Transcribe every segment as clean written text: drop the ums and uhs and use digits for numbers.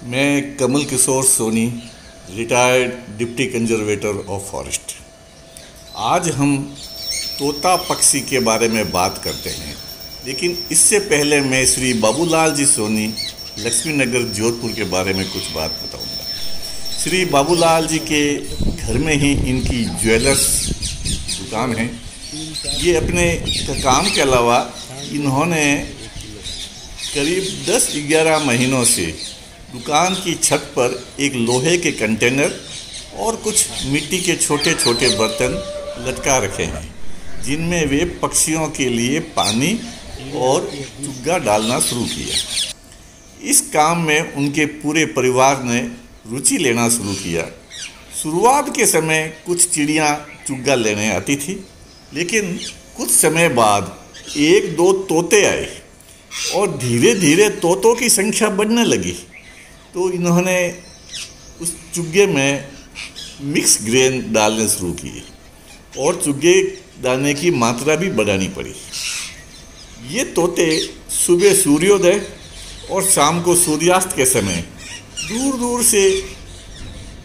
मैं Kamal Kishore Soni, retired deputy conservator of forest. आज हम तोता पक्षी के बारे में बात करते हैं, लेकिन इससे पहले मैं श्री बाबूलाल जी सोनी, लक्ष्मी नगर, जोधपुर के बारे में कुछ बात बताऊंगा। श्री बाबूलाल जी के घर में ही इनकी ज्वेलर्स दुकान है। ये अपने काम के अलावा इन्होंने करीब 10-11 महीनों से दुकान की छत पर एक लोहे के कंटेनर और कुछ मिट्टी के छोटे छोटे बर्तन लटका रखे हैं, जिनमें वे पक्षियों के लिए पानी और चुग्गा डालना शुरू किया। इस काम में उनके पूरे परिवार ने रुचि लेना शुरू किया। शुरुआत के समय कुछ चिड़ियाँ चुग्गा लेने आती थी, लेकिन कुछ समय बाद 1-2 तोते आए और धीरे धीरे तोतों की संख्या बढ़ने लगी। तो इन्होंने उस चुग्गे में मिक्स ग्रेन डालने शुरू किए और चुग्गे डालने की मात्रा भी बढ़ानी पड़ी। ये तोते सुबह सूर्योदय और शाम को सूर्यास्त के समय दूर दूर से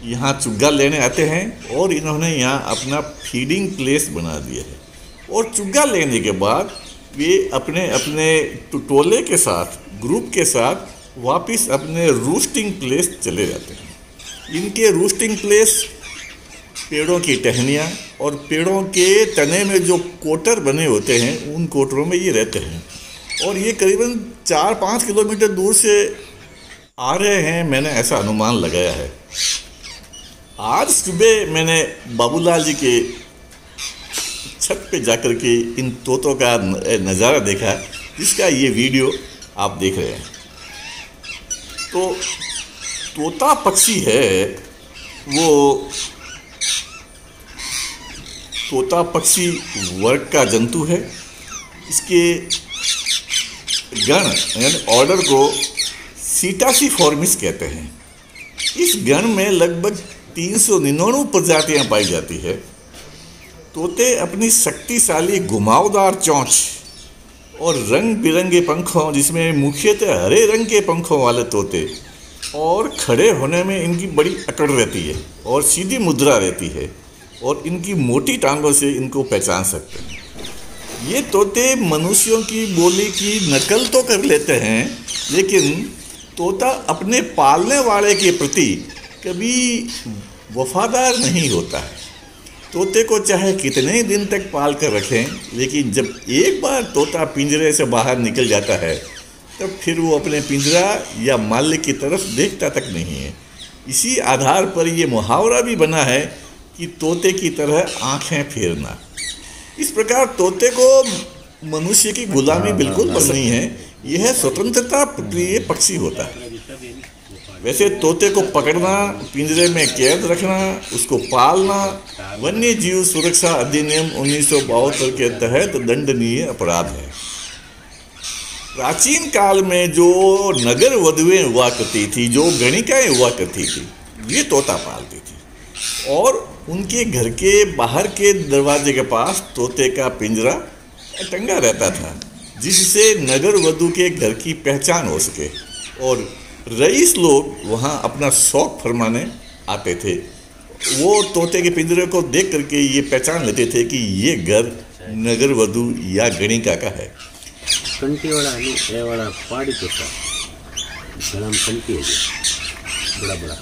यहाँ चुग्गा लेने आते हैं और इन्होंने यहाँ अपना फीडिंग प्लेस बना दिया है। और चुग्गा लेने के बाद वे अपने अपने टोले के साथ, ग्रुप के साथ वापस अपने रूस्टिंग प्लेस चले जाते हैं। इनके रूस्टिंग प्लेस पेड़ों की टहनियाँ और पेड़ों के तने में जो कोटर बने होते हैं, उन कोटरों में ये रहते हैं। और ये करीबन 4-5 किलोमीटर दूर से आ रहे हैं, मैंने ऐसा अनुमान लगाया है। आज सुबह मैंने बाबूलाल जी के छत पे जाकर के इन तोतों का नज़ारा देखा, जिसका ये वीडियो आप देख रहे हैं। तो तोता पक्षी है, वो तोता पक्षी वर्ग का जंतु है। इसके गण यानी ऑर्डर को सीटासीफॉर्मिस कहते हैं। इस गण में लगभग 399 प्रजातियां पाई जाती है। तोते अपनी शक्तिशाली घुमावदार चोंच और रंग बिरंगे पंखों, जिसमें मुख्यतः हरे रंग के पंखों वाले तोते, और खड़े होने में इनकी बड़ी अकड़ रहती है और सीधी मुद्रा रहती है, और इनकी मोटी टांगों से इनको पहचान सकते हैं। ये तोते मनुष्यों की बोली की नकल तो कर लेते हैं, लेकिन तोता अपने पालने वाले के प्रति कभी वफादार नहीं होता है। तोते को चाहे कितने ही दिन तक पाल कर रखें, लेकिन जब एक बार तोता पिंजरे से बाहर निकल जाता है, तब फिर वो अपने पिंजरा या मालिक की तरफ देखता तक नहीं है। इसी आधार पर ये मुहावरा भी बना है कि तोते की तरह आंखें फेरना। इस प्रकार तोते को मनुष्य की गुलामी बिल्कुल पसंद नहीं है। यह स्वतंत्रता प्रिय पक्षी होता है। वैसे तोते को पकड़ना, पिंजरे में कैद रखना, उसको पालना वन्य जीव सुरक्षा अधिनियम 1972 के तहत दंडनीय अपराध है। प्राचीन काल में जो नगर वधुएं हुआ करती थी, जो गणिकाएं हुआ करती थी, ये तोता पालती थी और उनके घर के बाहर के दरवाजे के पास तोते का पिंजरा टंगा रहता था, जिससे नगर वधु के घर की पहचान हो सके। और रईस लोग वहाँ अपना शौक फरमाने आते थे। वो तोते के पिंजरे को देख करके ये पहचान लेते थे कि ये घर नगर वधु या गणिका का है। कंटी वाला ये वाला पहाड़ी तोता, गला में कंटी है बड़ा बड़ा,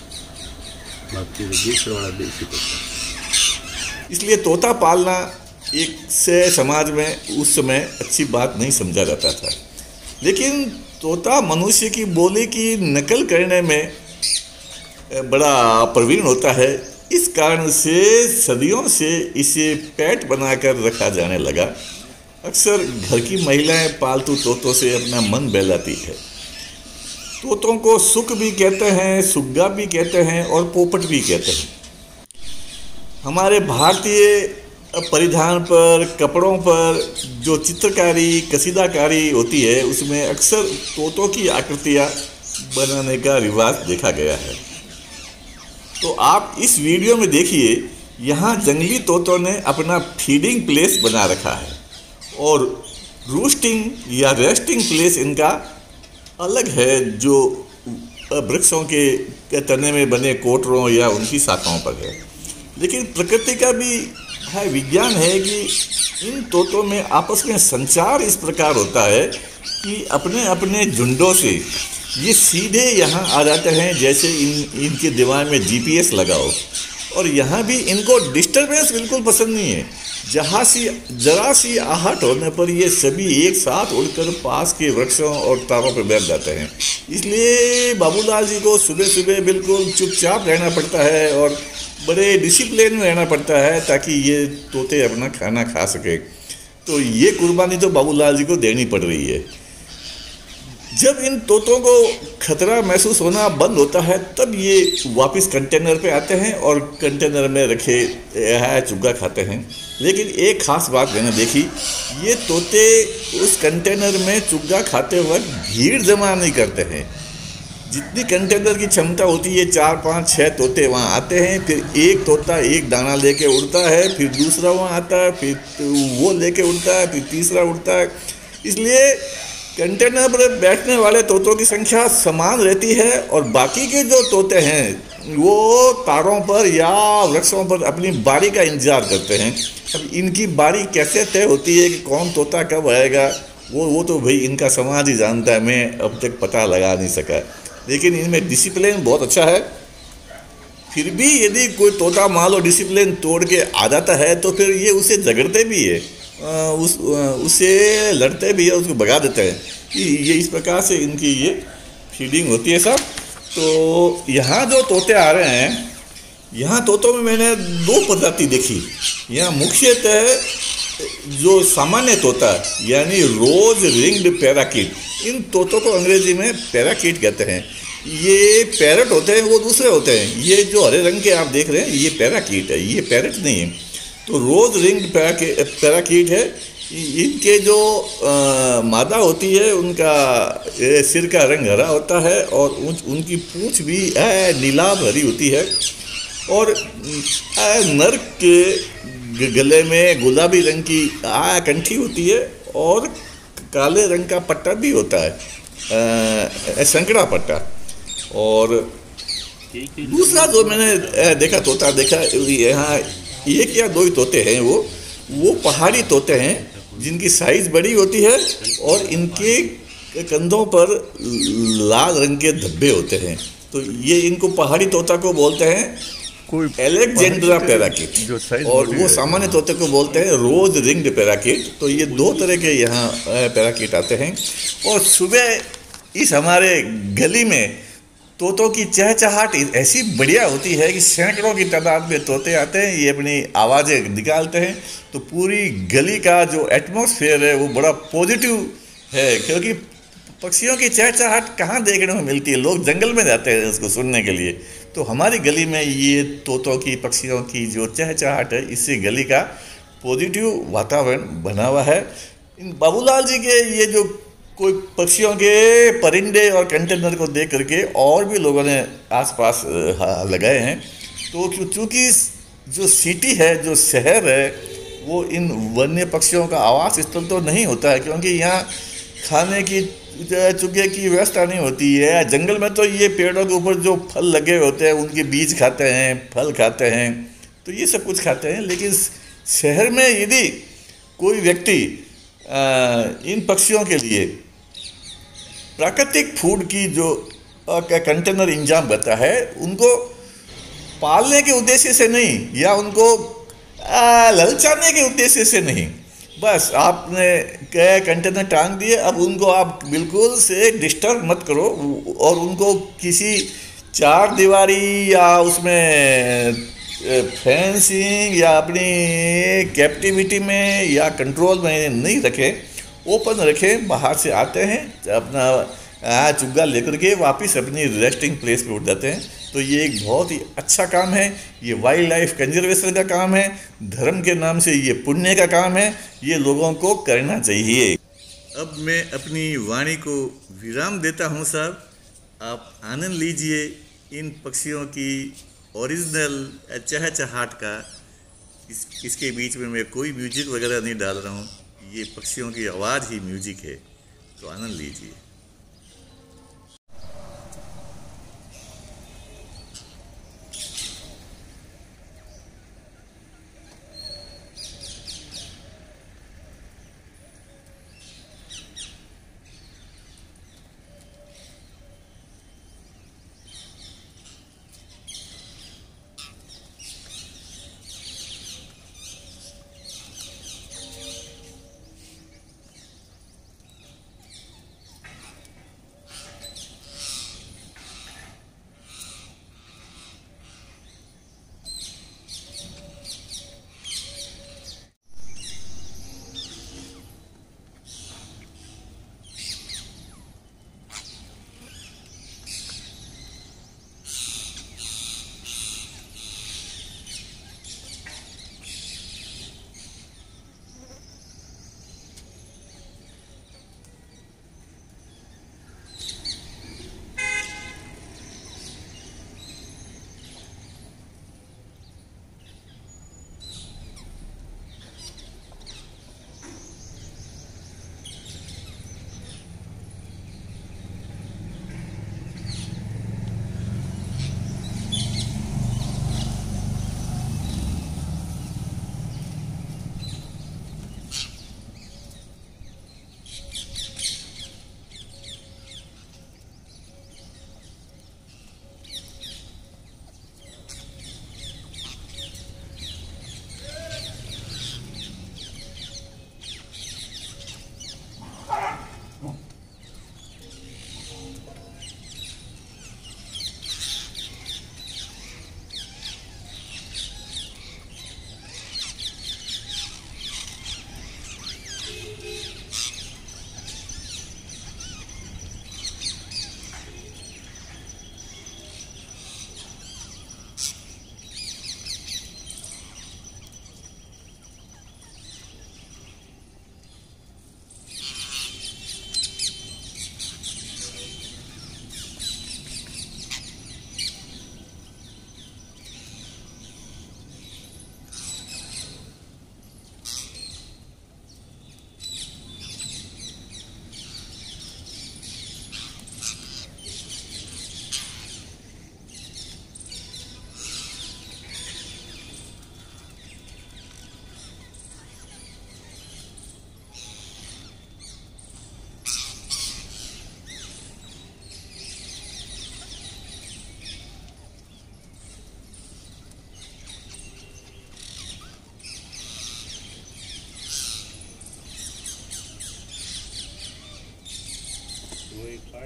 बाकी दूसरा वाला देसी तोता। इसलिए तोता पालना एक से समाज में उस समय अच्छी बात नहीं समझा जाता था, लेकिन तोता मनुष्य की बोली की नकल करने में बड़ा प्रवीण होता है। इस कारण से सदियों से इसे पेट बनाकर रखा जाने लगा। अक्सर घर की महिलाएं पालतू तोतों से अपना मन बहलाती है। तोतों को सुक भी कहते हैं, सुग्गा भी कहते हैं और पोपट भी कहते हैं। हमारे भारतीय परिधान पर, कपड़ों पर जो चित्रकारी, कसीदाकारी होती है, उसमें अक्सर तोतों की आकृतियाँ बनाने का रिवाज देखा गया है। तो आप इस वीडियो में देखिए, यहाँ जंगली तोतों ने अपना फीडिंग प्लेस बना रखा है और रूस्टिंग या रेस्टिंग प्लेस इनका अलग है, जो वृक्षों के तने में बने कोटरों या उनकी शाखाओं पर है। लेकिन प्रकृति का भी है विज्ञान है कि इन तोतों में आपस में संचार इस प्रकार होता है कि अपने अपने झुंडों से ये सीधे यहाँ आ जाते हैं, जैसे इनके दिमाग में GPS लगा हो। और यहाँ भी इनको डिस्टर्बेंस बिल्कुल पसंद नहीं है। जरा सी आहट होने पर ये सभी एक साथ उड़कर पास के वृक्षों और तारों पर बैठ जाते हैं। इसलिए बाबूलाल जी को सुबह सुबह बिल्कुल चुपचाप रहना पड़ता है और बड़े डिसिप्लिन में रहना पड़ता है ताकि ये तोते अपना खाना खा सके। तो ये कुर्बानी तो बाबूलाल जी को देनी पड़ रही है। जब इन तोतों को खतरा महसूस होना बंद होता है तब ये वापस कंटेनर पे आते हैं और कंटेनर में रखे चुग्गा खाते हैं। लेकिन एक ख़ास बात मैंने देखी, ये तोते उस कंटेनर में चुग्गा खाते वक्त भीड़ जमा नहीं करते हैं। जितनी कंटेनर की क्षमता होती है 4, 5, 6 तोते वहाँ आते हैं, फिर एक तोता एक दाना लेके उड़ता है, फिर दूसरा वहाँ आता है, फिर वो लेके उड़ता है, फिर तीसरा उड़ता है। इसलिए कंटेनर पर बैठने वाले तोतों की संख्या समान रहती है और बाकी के जो तोते हैं वो तारों पर या वृक्षों पर अपनी बारी का इंतजार करते हैं। अब इनकी बारी कैसे तय होती है कि कौन तोता कब आएगा, वो तो भाई इनका समाज ही जानता है, मैं अब तक पता लगा नहीं सका। लेकिन इनमें डिसिप्लिन बहुत अच्छा है। फिर भी यदि कोई तोता मान लो डिसिप्लिन तोड़ के आ जाता है तो फिर ये उसे झगड़ते भी है, उससे लड़ते भी है, उसको भगा देते हैं। कि ये इस प्रकार से इनकी ये फीडिंग होती है सब। तो यहाँ जो तोते आ रहे हैं, यहाँ तोतों में मैंने 2 प्रजाति देखी। यहाँ मुख्यतः जो सामान्य तोता यानी रोज रिंग्ड पैराकीट, इन तोतों को अंग्रेजी में पैराकीट कहते हैं। ये पैरट होते हैं, वो दूसरे होते हैं। ये जो हरे रंग के आप देख रहे हैं ये पैराकीट है, ये पैरट नहीं है। तो रोज रिंग्ड पैराकीट है। इनके जो मादा होती है उनका सिर का रंग हरा होता है और उनकी पूंछ भी नीलाभ हरी होती है। और नर के गले में गुलाबी रंग की कंठी होती है और काले रंग का पट्टा भी होता है, संकड़ा पट्टा। और दूसरा जो मैंने देखा तोता देखा, यहाँ 1 या 2 ही तोते हैं। वो पहाड़ी तोते हैं जिनकी साइज़ बड़ी होती है और इनके कंधों पर लाल रंग के धब्बे होते हैं। तो ये इनको पहाड़ी तोता को बोलते हैं कोई एलेक्जेंड्रा पैराकीट, और वो सामान्य तोते को बोलते हैं रोज रिंग्ड पैराकीट। तो ये 2 तरह के यहाँ पैराकीट आते हैं। और सुबह इस हमारे गली में तोतों की चहचहाट ऐसी बढ़िया होती है कि सैकड़ों की तादाद में तोते आते हैं, ये अपनी आवाज़ें निकालते हैं। तो पूरी गली का जो एटमॉस्फेयर है वो बड़ा पॉजिटिव है, क्योंकि पक्षियों की चहचहाट कहाँ देखने को मिलती है, लोग जंगल में जाते हैं उसको सुनने के लिए। तो हमारी गली में ये तोतों की पक्षियों की जो चहचहाट है, इससे गली का पॉजिटिव वातावरण बना हुआ है। इन बाबूलाल जी के ये जो कोई पक्षियों के परिंदे और कंटेनर को देख करके और भी लोगों ने आसपास लगाए हैं। तो चूँकि जो सिटी है, जो शहर है, वो इन वन्य पक्षियों का आवास स्थल तो नहीं होता है, क्योंकि यहाँ खाने की चुगे की व्यवस्था नहीं होती है। जंगल में तो ये पेड़ों के ऊपर जो फल लगे होते हैं उनके बीज खाते हैं, फल खाते हैं, तो ये सब कुछ खाते हैं। लेकिन शहर में यदि कोई व्यक्ति इन पक्षियों के लिए प्राकृतिक फूड की जो कंटेनर इंतजाम करता है, उनको पालने के उद्देश्य से नहीं या उनको ललचाने के उद्देश्य से नहीं, बस आपने कंटेनर टांग दिए, अब उनको आप बिल्कुल से डिस्टर्ब मत करो और उनको किसी 4 दीवारी या उसमें फेंसिंग या अपनी कैप्टिविटी में या कंट्रोल में नहीं रखें, ओपन रखें। बाहर से आते हैं अपना चुग्गा लेकर के वापस अपनी रेस्टिंग प्लेस पे उठ जाते हैं। तो ये एक बहुत ही अच्छा काम है, ये वाइल्ड लाइफ कंजर्वेशन का काम है, धर्म के नाम से ये पुण्य का काम है, ये लोगों को करना चाहिए। अब मैं अपनी वाणी को विराम देता हूँ साहब, आप आनंद लीजिए इन पक्षियों की ओरिजिनल चहचहाट का। इसके बीच में मैं कोई म्यूजिक वगैरह नहीं डाल रहा हूँ, ये पक्षियों की आवाज़ ही म्यूजिक है, तो आनंद लीजिए।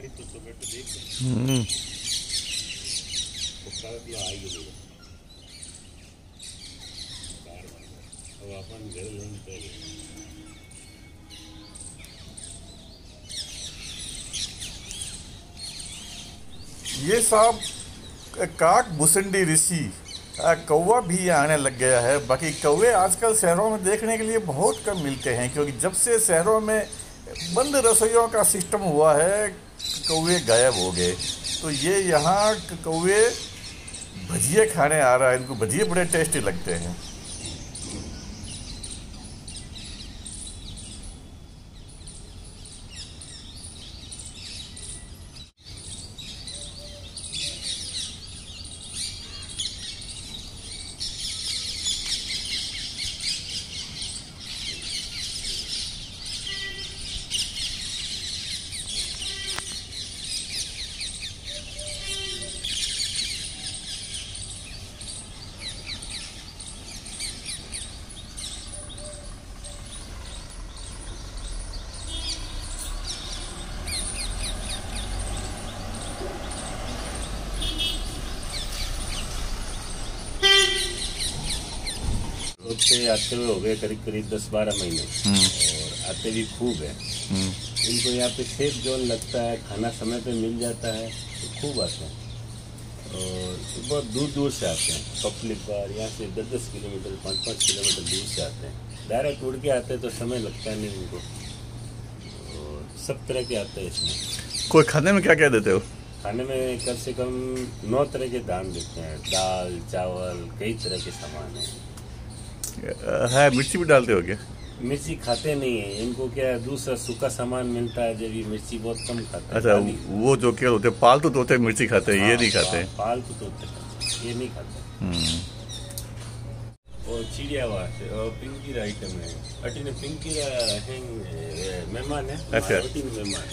पहाड़ी तो सुबह तो देख दिया आएगी लोग अब अपन घर लोन पे ये साहब काक भुसंडी ऋषि कौवा भी आने लग गया है। बाकी कौवे आजकल शहरों में देखने के लिए बहुत कम मिलते हैं, क्योंकि जब से शहरों में बंद रसोइयों का सिस्टम हुआ है कौवे गायब हो गए। तो ये यहाँ कौवे भजिए खाने आ रहा है, इनको भजिए बड़े टेस्टी लगते हैं। से आते हुए हो गए करीब करीब 10-12 महीने और आते भी खूब है। इनको यहाँ पे सेफ जोन लगता है, खाना समय पे मिल जाता है तो खूब आते हैं और बहुत दूर दूर से आते हैं। पब्लिक बार यहाँ से 10-10 किलोमीटर 5-5 किलोमीटर दूर से आते हैं। डायरेक्ट उड़ के आते हैं तो समय लगता नहीं उनको और सब तरह के आते हैं इसमें। कोई खाने में क्या क्या देते हो? खाने में कम से कम 9 तरह के दान देते हैं, दाल चावल कई तरह के सामान है। मिर्ची भी डालते हो क्या? मिर्ची खाते नहीं है इनको, क्या दूसरा सूखा सामान मिलता है जब ये मिर्ची बहुत कम खाते हैं। अच्छा, वो जो क्या होते हैं पालतू तोते मिर्ची खाते हैं, ये नहीं खाते? पालतू तोते ये नहीं खाते। और चिड़िया वाट और पिंकी आइटम है अटी ने पिंकी मेहमान है। अच्छा, मेहमान